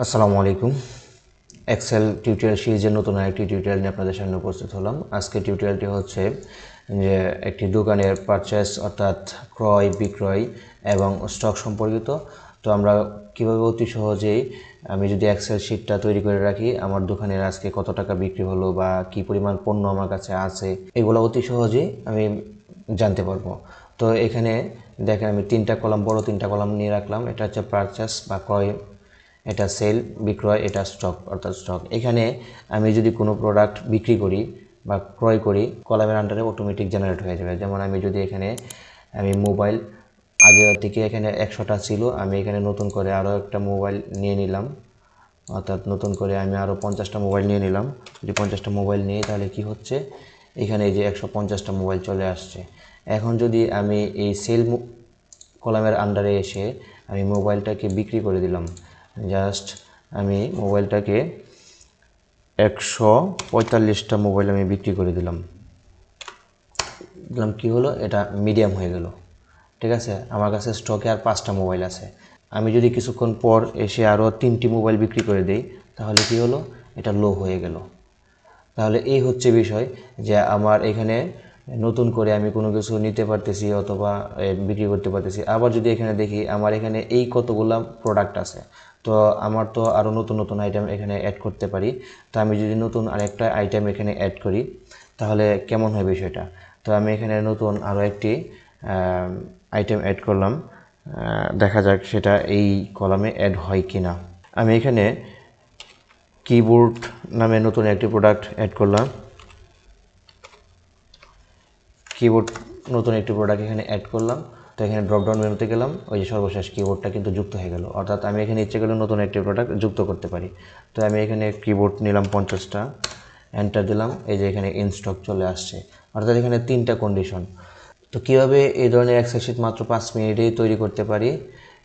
আসসালামু আলাইকুম। Excel tutorial সিরিজের নতুন আরেকটি টিউটোরিয়াল নিয়ে আপনাদের সামনে উপস্থিত হলাম। আজকে টিউটোরিয়ালটি হচ্ছে যে একটি দোকানের পারচেস অর্থাৎ ক্রয় বিক্রয় এবং স্টক সম্পর্কিত। তো আমরা কীভাবে অতি সহজেই আমি যদি এক্সেল শিটটা তৈরি করে রাখি আমার দোকানের আজকে কত টাকা বিক্রি হলো বা কী পরিমাণ পণ্য আমার কাছে আছে এগুলো অতি সহজেই আমি জানতে পারবো। তো এখানে দেখেন আমি বড় তিনটা কলাম নিয়ে রাখলাম। এটা হচ্ছে পারচেস বা ক্রয়, এটা সেল বিক্রয়, এটা স্টক অর্থাৎ স্টক। এখানে আমি যদি কোনো প্রোডাক্ট বিক্রি করি বা ক্রয় করি কলামের আন্ডারে অটোমেটিক জেনারেট হয়ে যাবে। যেমন আমি যদি এখানে মোবাইল আগে থেকে এখানে 100টা ছিল, আমি এখানে নতুন করে আরও একটা মোবাইল নিয়ে নিলাম, অর্থাৎ নতুন করে আমি আরও 50টা মোবাইল নিয়ে নিলাম। যদি 50টা মোবাইল নিই তাহলে কি হচ্ছে, এখানে এই যে 150টা মোবাইল চলে আসছে। এখন যদি আমি এই সেল কলামের আন্ডারে এসে আমি মোবাইলটাকে বিক্রি করে দিলাম, জাস্ট আমি মোবাইলটাকে 145টা মোবাইল আমি বিক্রি করে দিলাম। কি হলো, এটা মিডিয়াম হয়ে গেল। ঠিক আছে, আমার কাছে স্টকে আর 5টা মোবাইল আছে। আমি যদি কিছুক্ষণ পর এসে আরও 3টি মোবাইল বিক্রি করে দিই তাহলে কি হলো, এটা লো হয়ে গেল। তাহলে এই হচ্ছে বিষয় যে আমার এখানে নতুন করে আমি কোনো কিছু নিতে পারতেছি অথবা বিক্রি করতে পারতেছি। আবার যদি এখানে দেখি আমার এখানে এই কতগুলা প্রোডাক্ট আছে, তো আমার তো আরও নতুন নতুন আইটেম এখানে অ্যাড করতে পারি। তো আমি যদি নতুন আরেকটা আইটেম এখানে অ্যাড করি তাহলে কেমন হয় বিষয়টা। তো আমি এখানে নতুন আরও একটি আইটেম অ্যাড করলাম, দেখা যাক সেটা এই কলামে অ্যাড হয় কি না। আমি এখানে কিবোর্ড নামে নতুন একটি প্রোডাক্ট অ্যাড করলাম। কিবোর্ড নতুন একটি প্রোডাক্ট এখানে অ্যাড করলাম। তো এখানে ড্রপডাউন মেনুতে গেলাম, ওই যে সর্বশেষ কিবোর্ডটা কিন্তু যুক্ত হয়ে গেল। অর্থাৎ আমি এখানে ইচ্ছে করলে নতুন একটি প্রোডাক্ট যুক্ত করতে পারি। তো আমি এখানে কিবোর্ড নিলাম 50টা, এন্টার দিলাম, এই যে এখানে ইন স্টক চলে আসছে। অর্থাৎ এখানে 3টা কন্ডিশন। তো কীভাবে এই ধরনের এক্সেল শিট মাত্র 5 মিনিটেই তৈরি করতে পারি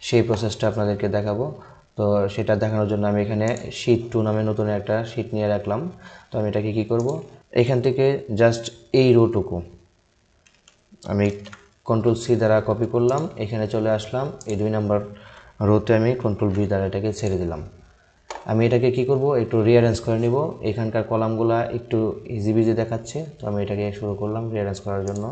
সেই প্রসেসটা আপনাদেরকে দেখাবো। তো সেটা দেখানোর জন্য আমি এখানে শিট 2 নামে নতুন একটা শিট নিয়ে রাখলাম। তো আমি এটাকে কী করব, এখান থেকে জাস্ট এই রোটুকু আমি কন্ট্রোল-C দ্বারা কপি করলাম, এখানে চলে আসলাম, এই 2 নম্বর রোতে আমি কন্ট্রোল-V দ্বারা এটাকে ছেড়ে দিলাম। আমি এটাকে কি করব, একটু রিঅ্যারেঞ্জ করে নিব। এখানকার কলামগুলা একটু ইজিবিজি দেখাচ্ছে, তো আমি এটাকে শুরু করলাম রিঅ্যারেঞ্জ করার জন্য।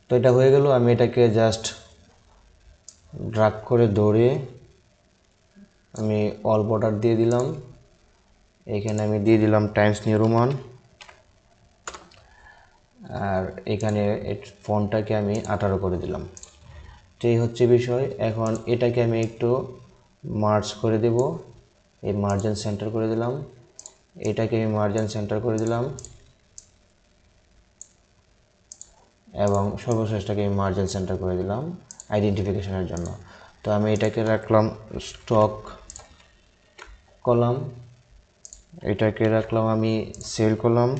তো এটা হয়ে গেল। আমি এটাকে জাস্ট ড্রাগ করে ধরে আমি অল বর্ডার দিয়ে দিলাম। এখানে আমি দিয়ে দিলাম টাইমস নিউ রোমান, আর এখানে ফন্টটাকে আমি 18 করে দিলাম। তো এই হচ্ছে বিষয়। এখন এটাকে আমি একটু মার্জ করে দেব, এই মার্জিন সেন্টার করে দিলাম, এটাকে আমি মার্জিন সেন্টার করে দিলাম এবং সর্বশেষটাকে আমি মার্জিন সেন্টার করে দিলাম আইডেন্টিফিকেশনের জন্য। তো আমি এটাকে রাখলাম স্টক কলাম, এটাকে রাখলাম আমি সেল কলাম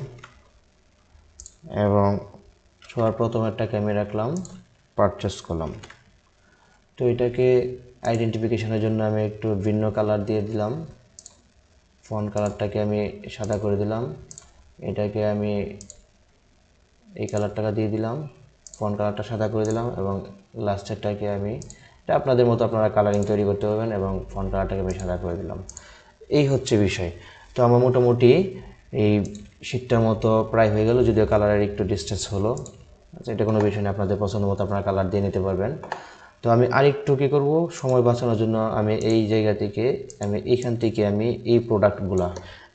এবং সবার প্রথমেরটাকে আমি রাখলাম পারচেস কলাম। তো এটাকে আইডেন্টিফিকেশনের জন্য আমি একটু ভিন্ন কালার দিয়ে দিলাম। ফন্ট কালারটাকে আমি সাদা করে দিলাম, এটাকে আমি এই কালারটাকে দিয়ে দিলাম, ফন্ট কালারটা সাদা করে দিলাম এবং লাস্টেরটাকে আমি, এটা আপনাদের মতো আপনারা কালারিং তৈরি করতে পারবেন, এবং ফন্ট কালারটাকে আমি সাদা করে দিলাম। এই হচ্ছে বিষয়। তো আমার মোটামুটি এই শীটটার মতো প্রায় হয়ে গেল, যদিও কালারের একটু ডিস্টেন্স হলো। আচ্ছা, এটা কোনো বিষয় না, আপনাদের পছন্দ মতো আপনারা কালার দিয়ে নিতে পারবেন। তো আমি আরেকটু কী করব, সময় বাঁচানোর জন্য আমি এই জায়গা থেকে এইখান থেকে এই প্রোডাক্টগুলা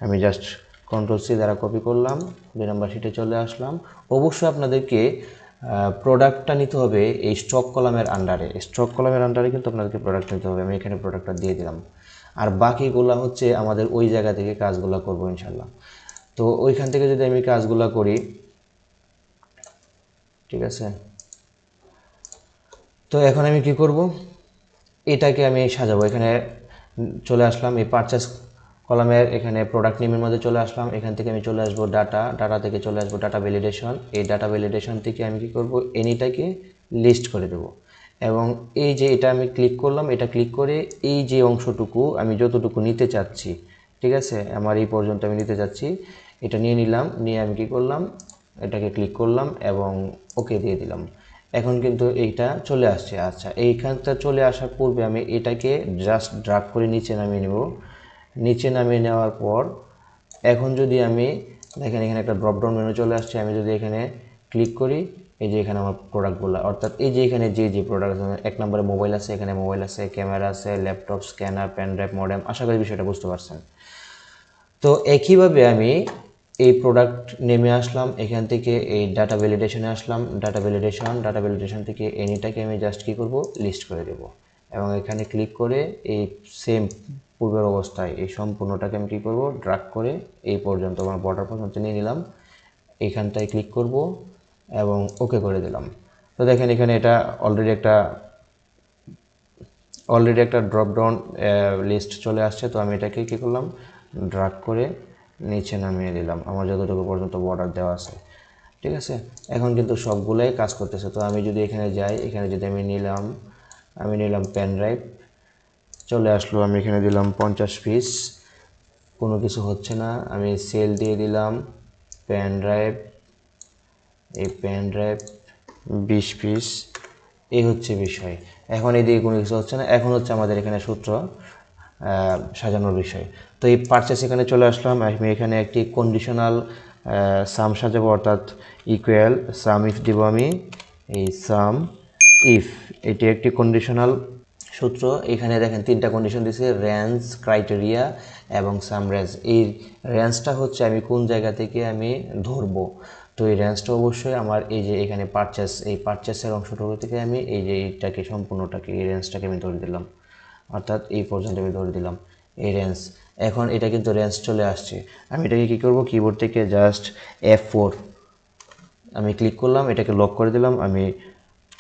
আমি জাস্ট কন্ট্রোল-C দ্বারা কপি করলাম, 2 নম্বর শিটে চলে আসলাম। অবশ্যই আপনাদেরকে প্রোডাক্টটা নিতে হবে এই স্টক কলামের আন্ডারে। স্টক কলামের আন্ডারে কিন্তু আপনাদেরকে প্রোডাক্ট নিতে হবে। আমি এখানে প্রোডাক্টটা দিয়ে দিলাম, আর বাকিগুলো হচ্ছে আমাদের ওই জায়গা থেকে কাজগুলো করব ইনশাল্লাহ। তো ওইখান থেকে যদি আমি কাজগুলো করি, ঠিক আছে। তো এখন আমি কি করব, এটাকে আমি সাজাবো। এখানে চলে আসলাম এই পারচেস কলামের এখানে প্রোডাক্ট নেমের মধ্যে চলে আসলাম। এখান থেকে আমি চলে আসবো ডাটা থেকে চলে আসবো ডাটা ভ্যালিডেশন। এই ডাটা ভ্যালিডেশন থেকে আমি কি করব, এনিটাকে লিস্ট করে দেব এবং এই যে এটা আমি ক্লিক করলাম, এটা ক্লিক করে এই যে অংশটুকু আমি যতটুকু নিতে চাচ্ছি, ঠিক আছে, আমার এই পর্যন্ত আমি নিতে চাচ্ছি, এটা নিয়ে নিলাম। নিয়ে আমি কি করলাম, এটাকে ক্লিক করলাম এবং ওকে দিয়ে দিলাম। এখন কিন্তু এইটা চলে আসছে। আচ্ছা, এইখানটা চলে আসার পূর্বে আমি এটাকে জাস্ট ড্রাগ করে নিচে নামিয়ে নেব। নিচে নামিয়ে নেওয়ার পর এখন যদি আমি দেখেন এখানে একটা ড্রপ ডাউন মেনু চলে আসছে, আমি যদি এখানে ক্লিক করি, এই যে এখানে আমার প্রোডাক্টগুলো, অর্থাৎ এই যে এখানে যে প্রোডাক্ট আছে, 1 নম্বরে মোবাইল আছে, এখানে মোবাইল আছে, ক্যামেরা আছে, laptop, scanner, pen drive, modem. আশা করি বিষয়টা বুঝতে পারছেন। তো একইভাবে আমি এই প্রোডাক্ট নেমে আসলাম, এখান থেকে এই ডাটা ভ্যালিডেশনে আসলাম, ডাটা ভ্যালিডেশন থেকে এনিটাকে আমি জাস্ট কী করব, লিস্ট করে দেব এবং এখানে ক্লিক করে এই সেম পূর্বের অবস্থায় এই সম্পূর্ণটাকে আমি কী করব, ড্রাগ করে এই পর্যন্ত আমার বর্ডার পর্যন্ত নিয়ে নিলাম। এইখানটায় ক্লিক করব এবং ওকে করে দিলাম। তো দেখেন এখানে এটা অলরেডি একটা ড্রপ ডাউন লিস্ট চলে আসছে। তো আমি এটাকে কী করলাম, ড্রাগ করে নিচে নামিয়ে দিলাম আমার যতটুকু পর্যন্ত বর্ডার দেওয়া আছে। ঠিক আছে, এখন কিন্তু সবগুলোই কাজ করতেছে। তো আমি যদি এখানে যাই, এখানে যদি আমি নিলাম পেন ড্রাইভ, চলে আসলো, আমি এখানে দিলাম 50 পিস, কোনো কিছু হচ্ছে না। আমি সেল দিয়ে দিলাম পেন ড্রাইভ, এই পেন ড্রাইভ 20 পিস, এই হচ্ছে বিষয়। এখন এদিকে কোনো কিছু হচ্ছে না, এখন হচ্ছে আমাদের এখানে সূত্র সাজানোর বিষয়। তো এই পারচেস এখানে চলে আসলাম, আমি এখানে একটি কন্ডিশনাল সাম সাজাবো, অর্থাৎ ইকুয়াল সাম ইফ দিব আমি, এই সাম ইফ, এটি একটি কন্ডিশনাল সূত্র। এখানে দেখেন 3টা কন্ডিশন দিয়েছে, রেঞ্জ, ক্রাইটেরিয়া এবং সাম রেঞ্জ। এই রেঞ্জটা হচ্ছে আমি কোন জায়গা থেকে আমি ধরবো। তো এই রেঞ্জটা অবশ্যই আমার এই যে এখানে পারচেস, এই পারচেসের অংশটুকু থেকে আমি এই যে এইটাকে সম্পূর্ণটাকে, এই রেঞ্জটাকে আমি ধরে দিলাম, অর্থাৎ এই পর্যন্ত আমি ধরে দিলাম এই রেঞ্জ। এখন এটা কিন্তু রেঞ্জ চলে আসছে। আমি এটাকে কী করবো, কিবোর্ড থেকে জাস্ট F4 আমি ক্লিক করলাম, এটাকে লক করে দিলাম, আমি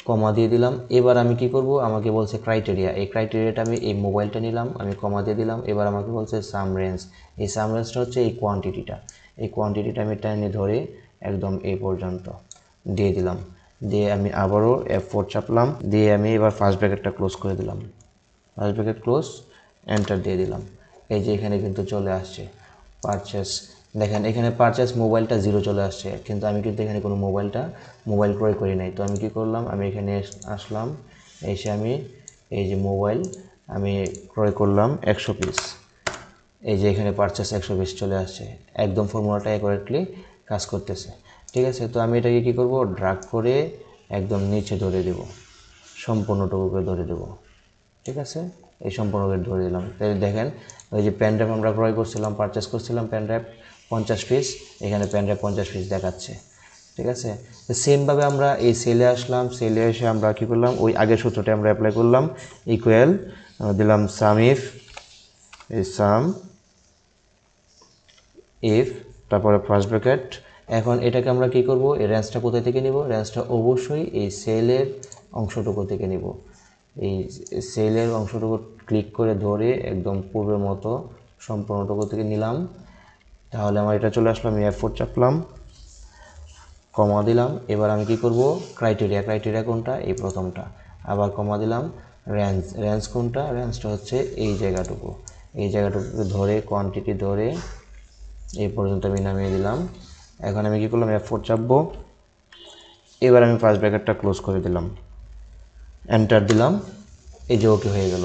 কমা দিয়ে দিলাম। এবার আমি কি করব, আমাকে বলছে ক্রাইটেরিয়া, এই ক্রাইটেরিয়াটা আমি এই মোবাইলটা নিলাম, আমি কমা দিয়ে দিলাম। এবার আমাকে বলছে সাম রেঞ্জ, এই সাম রেঞ্জটা হচ্ছে এই কোয়ান্টিটিটা আমি টেনে ধরে একদম এই পর্যন্ত দিয়ে দিলাম। দিয়ে আমি আবারও F4 চাপলাম, দিয়ে আমি এবার ফার্স্ট ব্র্যাকেটটা ক্লোজ করে দিলাম, ফার্স্ট ব্র্যাকেট ক্লোজ, এন্টার দিয়ে দিলাম। এই যে এখানে কিন্তু চলে আসছে পারচেস। দেখেন এখানে পারচেস মোবাইলটা 0 চলে আসছে, কিন্তু আমি কিন্তু এখানে কোনো মোবাইল ক্রয় করি নাই। তো আমি কি করলাম, আমি এখানে আসলাম, এসে আমি এই যে মোবাইল আমি ক্রয় করলাম 100 পিস। এই যে এখানে পারচেস 100 পিস চলে আসছে, একদম ফর্মুলাটা অ্যাকুরেটলি কাজ করতেছে। ঠিক আছে, তো আমি এটাকে কী করব, ড্রাগ করে একদম নিচে ধরে দেব, সম্পূর্ণটুকুকে ধরে দেব। ঠিক আছে, এই সম্পূর্ণকে ধরে দিলাম। তাই দেখেন ওই যে পেন ড্রাইভ আমরা ক্রয় করছিলাম, পারচেস করছিলাম পেন ড্রাইভ 50 পিস, এখানে পেন ড্রাইভ 50 পিস দেখাচ্ছে। ঠিক আছে, তো সেমভাবে আমরা এই সেলে আসলাম, সেলে এসে আমরা কী করলাম, ওই আগের সূত্রটা আমরা অ্যাপ্লাই করলাম, ইকুয়াল দিলাম সাম ইফ, এই সাম ইফ, তারপরে ফার্স্ট ব্র্যাকেট। এখন এটাকে আমরা কী করব, এই রেঞ্জটা কোথায় থেকে নিব, রেঞ্জটা অবশ্যই এই সেলের অংশটুকু থেকে নিব। এই সেলের অংশটুকু ক্লিক করে ধরে একদম পূর্বের মতো সম্পূর্ণটুকু থেকে নিলাম। তাহলে আমার এটা চলে আসলো, আমি F4 চাপলাম, কমা দিলাম। এবার আমি কি করব, ক্রাইটেরিয়া কোনটা, এই প্রথমটা, আবার কমা দিলাম। রেঞ্জ কোনটা, রেঞ্জটা হচ্ছে এই জায়গাটুকু ধরে কোয়ান্টিটি ধরে এই পর্যন্ত আমি নামিয়ে দিলাম। এখন আমি কি করলাম, F4 চাপবো, এবার আমি ফার্স্ট ব্র্যাকেটটা ক্লোজ করে দিলাম, এন্টার দিলাম, এই যে ওকে হয়ে গেল।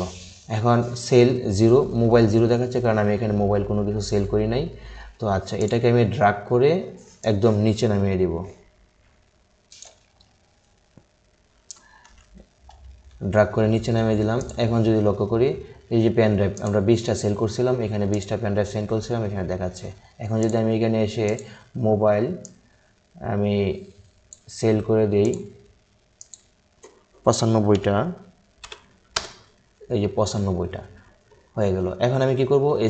এখন সেল 0, মোবাইল 0 দেখাচ্ছে, কারণ আমি এখানে মোবাইল কোনো কিছু সেল করি নাই। তো আচ্ছা, এটাকে আমি ড্রাগ করে একদম নিচে নামিয়ে দিব, ড্রাগ করে নিচে নামিয়ে দিলাম। এখন যদি লক্ষ্য করি, এই যে পেন ড্রাইভ আমরা 20টা সেল করছিলাম, এখানে 20টা পেন ড্রাইভ সেল করছিলাম, এখানে দেখাচ্ছে। এখন যদি আমি এখানে এসে মোবাইল আমি সেল করে দিই 95টা, এই যে 95টা হয়ে গেল। এখন আমি কি করব, এই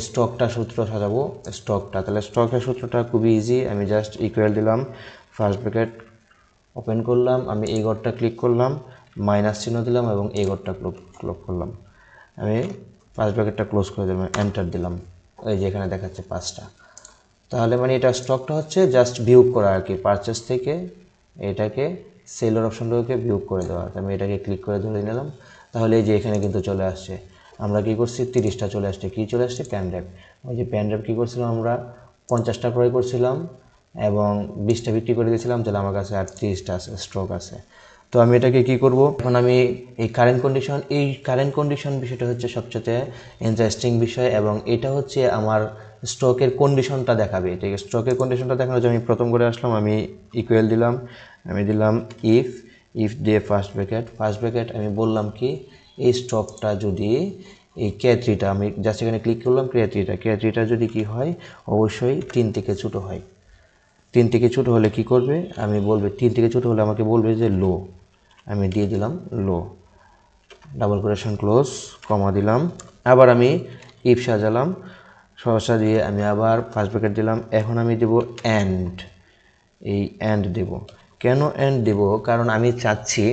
সূত্র সাজাবো, তাহলে স্টকের সূত্রটা খুবই ইজি। আমি জাস্ট ইকুয়াল দিলাম, ফার্স্ট ব্র্যাকেট ওপেন করলাম, আমি এই ঘরটা ক্লিক করলাম, মাইনাস চিহ্ন দিলাম এবং এই ঘরটা ক্লিক করলাম, আমি ফার্স্ট ব্র্যাকেটটা ক্লোজ করে দিলাম, এন্টার দিলাম। এই যে এখানে দেখাচ্ছে 5টা। তাহলে মানে এটা স্টকটা হচ্ছে জাস্ট বিয়োগ করা আর কি, পারচেস থেকে এটাকে সেলের অপশনটাকে বিয়োগ করে দেওয়া। আমি এটাকে ক্লিক করে ধরে নিলাম, তাহলে এই যে এখানে কিন্তু চলে আসছে। আমরা কী করছি, 30টা চলে আসছে। কী চলে আসছে, পেন ড্রাইভ। ওই যে পেন ড্রাইভ কী করছিলাম, আমরা 50টা ক্রয় করছিলাম এবং 20টা বিক্রি করে দিয়েছিলাম, তাহলে আমার কাছে আর 30টা আছে, স্টক আছে। তো আমি এটাকে কি করব, এখন আমি এই কারেন্ট কন্ডিশন বিষয়টা হচ্ছে সবচেয়ে ইন্টারেস্টিং বিষয়, এবং এটা হচ্ছে আমার স্টকের কন্ডিশনটা দেখাবে। ঠিক আছে, স্টকের কন্ডিশনটা দেখানোর জন্য আমি প্রথম করে আসলাম, আমি ইকুয়াল দিলাম, আমি দিলাম ইফ দিয়ে ফার্স্ট ব্র্যাকেট আমি বললাম কি এই স্টকটা যদি এই K3টা, আমি জাস্ট এখানে ক্লিক করলাম, K3টা যদি কি হয়, অবশ্যই 3 থেকে ছোটো হয়। 3 থেকে ছোটো হলে কি করবে, আমি বলবে 3 থেকে ছোটো হলে আমাকে বলবে যে লো, আমি দিয়ে দিলাম লো, ডাবল কোটেশন ক্লোজ, কমা দিলাম, আবার আমি ইফ সাজালাম, সহসা দিয়ে আমি আবার ফার্স্ট ব্র্যাকেট দিলাম। এখন আমি দেব অ্যান্ড, এই অ্যান্ড দেব। কেন অ্যান্ড দেব, কারণ আমি চাচ্ছি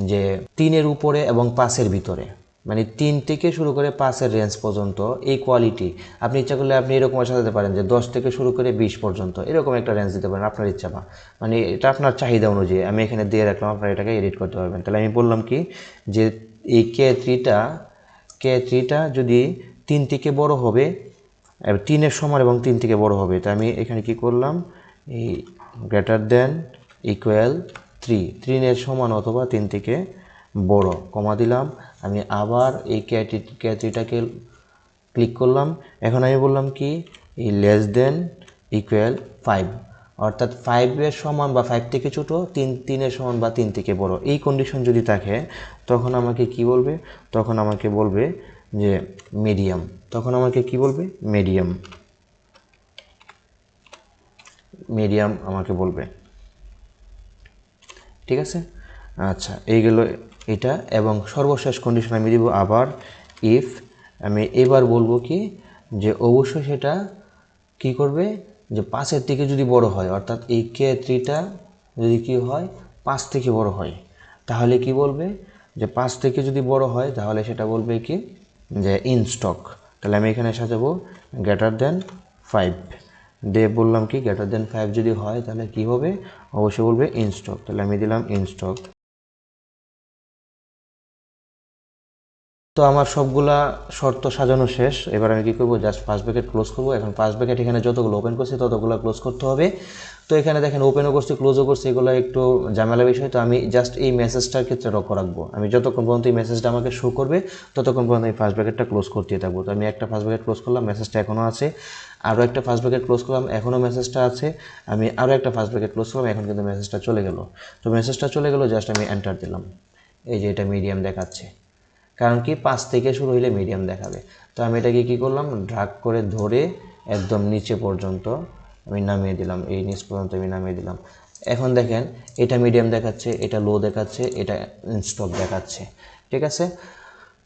যে 3-এর উপরে এবং 5-এর ভিতরে, মানে 3 থেকে শুরু করে 5-এর রেঞ্জ পর্যন্ত এই কোয়ালিটি। আপনি ইচ্ছা করলে আপনি এরকম সাজাতে পারেন যে 10 থেকে শুরু করে 20 পর্যন্ত, এরকম একটা রেঞ্জ দিতে পারেন আপনার ইচ্ছা, বা মানে এটা আপনার চাহিদা অনুযায়ী আমি এখানে দিয়ে রাখলাম, আপনারা এটাকে এডিট করতে পারবেন। তাহলে আমি বললাম কি যে এই K3টা যদি 3 থেকে বড় হবে, 3-এর সমান এবং 3 থেকে বড় হবে, তো আমি এখানে কি করলাম, এই গ্রেটার দেন ইকুয়াল 3-এর সমান অথবা 3 থেকে বড়, কমা দিলাম। আমি আবার এই K3টাকে ক্লিক করলাম। এখন আমি বললাম কি এই লেস দেন ইকুয়াল 5, অর্থাৎ 5-এর সমান বা 5 থেকে ছোটো, 3-এর সমান বা 3 থেকে বড়, এই কন্ডিশন যদি থাকে তখন আমাকে কি বলবে, তখন আমাকে বলবে যে মিডিয়াম, তখন আমাকে কি বলবে, মিডিয়াম আমাকে বলবে। ঠিক আছে, আচ্ছা এই গেল এটা। এবং সর্বশেষ কন্ডিশন আমি দিব আবার ইফ, আমি এবার বলবো কি যে অবশ্যই সেটা কি করবে, যে 5-এর থেকে যদি বড় হয়, অর্থাৎ এই K3টা যদি কি হয় 5 থেকে বড় হয়, তাহলে কি বলবে, যে 5 থেকে যদি বড় হয় তাহলে সেটা বলবে কি যে ইন স্টক। তাহলে আমি এখানে সাজাবো গ্রেটার দেন 5 দিয়ে বললাম কি গ্রেটার দেন 5 যদি হয় তাহলে কি হবে, অবশ্যই বলবে ইন স্টক। তাহলে আমি দিলাম ইন স্টক। তো আমার সবগুলা শর্ত সাজানো শেষ। এবার আমি কি করব, জাস্ট ফার্স্ট ব্র্যাকেট ক্লোজ করব। এখন ফার্স্ট ব্র্যাকেট এখানে যতগুলো ওপেন করছি ততগুলো ক্লোজ করতে হবে। তো এখানে দেখেন ওপেনও করছি ক্লোজও করছি, এগুলো একটু ঝামেলা বিষয়। তো আমি জাস্ট এই মেসেজটার ক্ষেত্রে লক্ষ্য রাখবো, আমি যতক্ষণ পর্যন্ত এই মেসেজটা আমাকে শো করবে ততক্ষণ পর্যন্ত আমি ফার্স্ট ব্র্যাকেটটা ক্লোজ করতে থাকবো। তো আমি একটা ফার্স্ট ব্র্যাকেট ক্লোজ করলাম, মেসেজটা এখনও আছে। আরও একটা ফার্স্ট ব্র্যাকেট ক্লোজ করলাম, এখনও মেসেজটা আছে। আমি আরও একটা ফার্স্ট ব্র্যাকেট ক্লোজ করলাম, এখন কিন্তু মেসেজটা চলে গেল। তো মেসেজটা চলে গেল, জাস্ট আমি এন্টার দিলাম। এই যে এটা মিডিয়াম দেখাচ্ছে, কারণ কি 5 থেকে শুরু হইলে মিডিয়াম দেখাবে। তো আমি এটাকে কি করলাম, ড্রাগ করে ধরে একদম নিচে পর্যন্ত আমি নামিয়ে দিলাম, এই নিচ পর্যন্ত আমি নামিয়ে দিলাম। এখন দেখেন এটা মিডিয়াম দেখাচ্ছে, এটা লো দেখাচ্ছে, এটা স্টক দেখাচ্ছে। ঠিক আছে,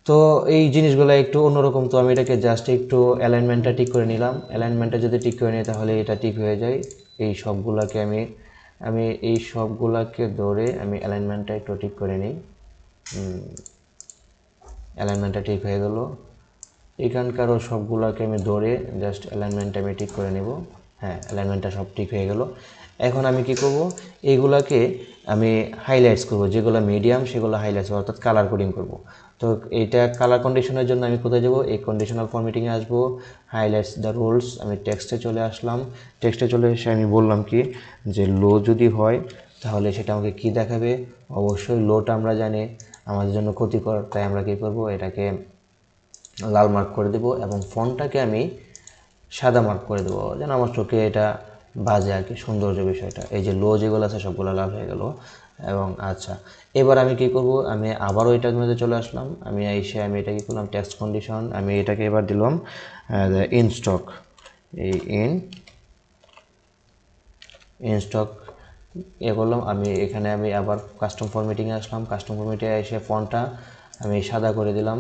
তো এই জিনিসগুলো একটু অন্যরকম। তো আমি এটাকে জাস্ট একটু অ্যালাইনমেন্টটা ঠিক করে নিলাম। অ্যালাইনমেন্টটা যদি ঠিক করে নিই তাহলে এটা ঠিক হয়ে যায়। এই সবগুলাকে আমি এই সবগুলাকে ধরে আমি অ্যালাইনমেন্টটা একটু ঠিক করে নিই। অ্যালাইনমেন্টটা ঠিক হয়ে গেল। এখানকারও সবগুলোকে আমি ধরে জাস্ট অ্যালাইনমেন্টটা আমি ঠিক করে নেব। হ্যাঁ, অ্যালাইনমেন্টটা সব ঠিক হয়ে গেল। এখন আমি কি করব, এইগুলাকে আমি হাইলাইটস করব, যেগুলো মিডিয়াম সেগুলো হাইলাইটস, অর্থাৎ কালার কোডিং করব। তো এইটা কালার কন্ডিশনের জন্য আমি কোথায় যাব, এই কন্ডিশনাল ফরম্যাটিংয়ে আসবো, হাইলাইটস দ্য রুলস, আমি টেক্সটে চলে আসলাম। টেক্সটে চলে এসে আমি বললাম কি যে লো যদি হয় তাহলে সেটা আমাকে কি দেখাবে, অবশ্যই লোটা আমরা জানি আমাদের জন্য ক্ষতিকর, তাই আমরা কী করব, এটাকে লাল মার্ক করে দেব এবং ফন্টটাকে আমি সাদা মার্ক করে দেবো, যেন আমার চোখে এটা বাজে আর কি, সৌন্দর্য বিষয়টা। এই যে লো যেগুলো আছে সবগুলো লাল হয়ে গেল। এবং আচ্ছা এবার আমি কি করব, আমি আবারও এটার মধ্যে চলে আসলাম। আমি আমি এটা কি করলাম, টেক্সট কন্ডিশন, আমি এটাকে এবার দিলাম ইন স্টক। এই ইন স্টক করলাম। আমি এখানে আমি আবার কাস্টম ফরম্যাটিংয়ে আসলাম। কাস্টম ফরম্যাটিংয়ে এসে ফন্টটা আমি সাদা করে দিলাম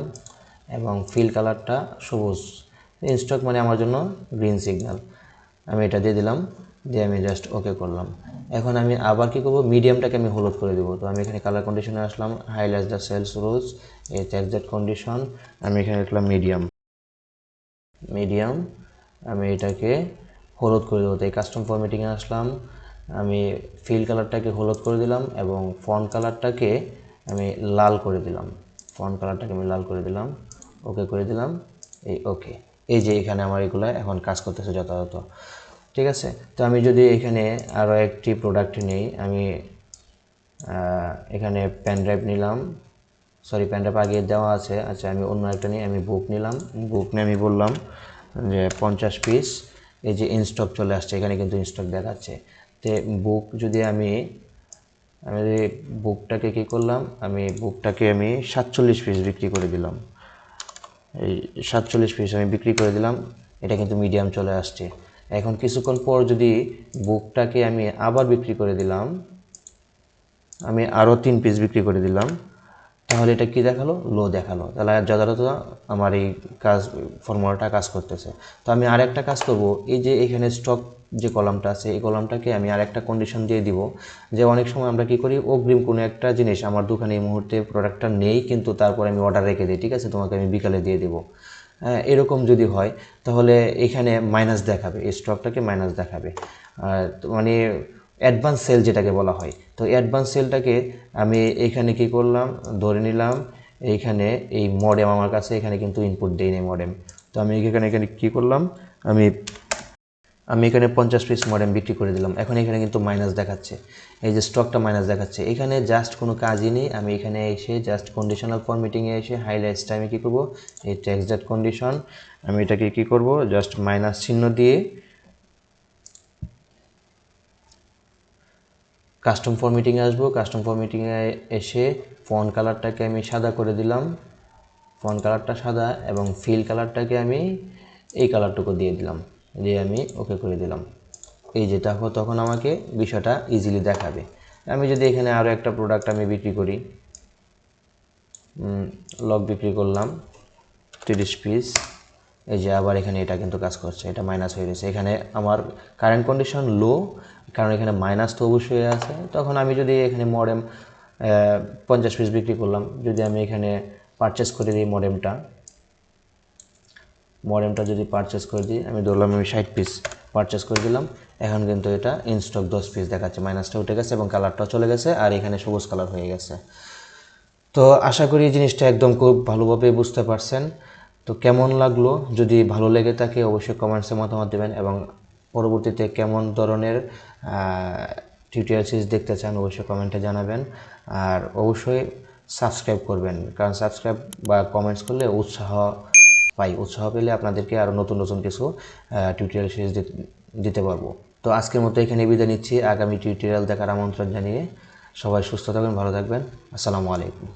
এবং ফিল কালারটা সবুজ। ইনস্টক মানে আমার জন্য গ্রিন সিগন্যাল, আমি এটা দিয়ে দিলাম, দিয়ে আমি জাস্ট ওকে করলাম। এখন আমি আবার কি করব, মিডিয়ামটাকে আমি হলুদ করে দেবো। তো আমি এখানে কালার কন্ডিশনে আসলাম, হাইলাইট দ্য সেলস রুলস, এই এক্সাক্ট কন্ডিশন, আমি এখানে লিখলাম মিডিয়াম, আমি এটাকে হলুদ করে দেবো। তো এই কাস্টম ফরম্যাটিংয়ে আসলাম, আমি ফিল কালারটাকে হলুদ করে দিলাম এবং ফন্ট কালারটাকে আমি লাল করে দিলাম। ওকে করে দিলাম, এই ওকে। এই যে এখানে আমার এগুলো এখন কাজ করতেছে যথাযথ। ঠিক আছে, তো আমি যদি এখানে আরও একটি প্রোডাক্ট নিই, আমি এখানে পেন ড্রাইভ নিলাম, সরি পেন ড্রাইভ আগে দেওয়া আছে। আচ্ছা আমি অন্য একটা নিয়ে আমি বুক নিলাম, বুক নিয়ে আমি বললাম যে 50 পিস। এই যে ইনস্টক চলে আসছে, এখানে কিন্তু ইনস্টক দেখাচ্ছে। তো বুক যদি আমি যদি বুকটাকে কী করলাম, বুকটাকে আমি 47 পিস বিক্রি করে দিলাম। এই 47 পিস আমি বিক্রি করে দিলাম, এটা কিন্তু মিডিয়াম চলে আসছে। এখন কিছুক্ষণ পর যদি বুকটাকে আমি আবার বিক্রি করে দিলাম, আমি আরও 3 পিস বিক্রি করে দিলাম, তাহলে এটা কি দেখালো? লো দেখালো। তাহলে যথাযথ আমার এই ফর্মুলাটা কাজ করতেছে। তো আমি আরেকটা কাজ করব, এই যে এখানে স্টক যে কলামটা আছে, এই কলামটাকে আমি আরেকটা কন্ডিশন দিয়ে দিব, যে অনেক সময় আমরা কি করি, অগ্রিম কোনো একটা জিনিস আমার দোকানে এই মুহূর্তে প্রোডাক্টটা নেই, কিন্তু তারপরে আমি অর্ডার রেখে দিই, ঠিক আছে, তোমাকে আমি বিকালে দিয়ে দেবো। এরকম যদি হয় তাহলে এখানে মাইনাস দেখাবে, এই স্টকটাকে মাইনাস দেখাবে। মানে অ্যাডভান্স সেল যেটাকে বলা হয়। তো অ্যাডভান্স সেলটাকে আমি এখানে কি করলাম, ধরে নিলাম এইখানে এই মডেম আমার কাছে এখানে কিন্তু ইনপুট দেই নেই মডেম। তো আমি এখানে কী করলাম, আমি এখানে 50 পিস মডেম বিক্রি করে দিলাম। এখন এখানে কিন্তু মাইনাস দেখাচ্ছে, এই যে স্টকটা মাইনাস দেখাচ্ছে। এখানে জাস্ট কোনো কাজই নেই, আমি এখানে এসে জাস্ট কন্ডিশনাল ফরম্যাটিংয়ে এসে হাইলাইটসটা আমি কী করবো, এই টেক্সট ডট কন্ডিশন, আমি এটাকে কী করব, জাস্ট মাইনাস চিহ্ন দিয়ে কাস্টম ফরম্যাটিংয়ে আসবো। কাস্টম ফরম্যাটিংয়ে এসে ফন্ট কালারটাকে আমি সাদা করে দিলাম, ফন্ট কালারটা সাদা, এবং ফিল কালারটাকে আমি এই কালারটুকু দিয়ে দিলাম, দিয়ে আমি ওকে করে দিলাম। এই যে তখন আমাকে বিষয়টা ইজিলি দেখাবে। আমি যদি এখানে আরও একটা প্রোডাক্ট আমি বিক্রি করি, লক বিক্রি করলাম 30 পিস, এই যে আবার এখানে এটা কিন্তু কাজ করছে, এটা মাইনাস হয়ে গেছে। এখানে আমার কারেন্ট কন্ডিশন লো, কারণ এখানে মাইনাস তো অবশ্যই আছে। তখন আমি যদি এখানে মডেম 50 পিস বিক্রি করলাম, যদি আমি এখানে পারচেস করে দিই মডেমটা যদি পারচেস করে দিই, আমি ধরলাম আমি 60 পিস পারচেস করে দিলাম, এখন কিন্তু এটা ইনস্টক 10 পিস দেখাচ্ছে, মাইনাসটা উঠে গেছে এবং কালারটাও চলে গেছে, আর এখানে সবুজ কালার হয়ে গেছে। তো আশা করি জিনিসটা একদম খুব ভালোভাবে বুঝতে পারছেন। তো কেমন লাগলো, যদি ভালো লেগে থাকে অবশ্যই কমেন্টসে মতামত দেবেন, এবং পরবর্তীতে কেমন ধরনের টিউটোরিয়াল সিরিজ দেখতে চান অবশ্যই কমেন্টে জানাবেন। আর অবশ্যই সাবস্ক্রাইব করবেন, কারণ সাবস্ক্রাইব বা কমেন্টস করলে উৎসাহ পেলে আপনাদেরকে আরও নতুন নতুন কিছু টিউটোরিয়াল সিরিজ দিতে পারবো। তো আজকের মতো এখানে বিদায় নিচ্ছি, আগামী টিউটোরিয়াল দেখার আমন্ত্রণ জানিয়ে। সবাই সুস্থ থাকবেন, ভালো থাকবেন। আসসালামু আলাইকুম।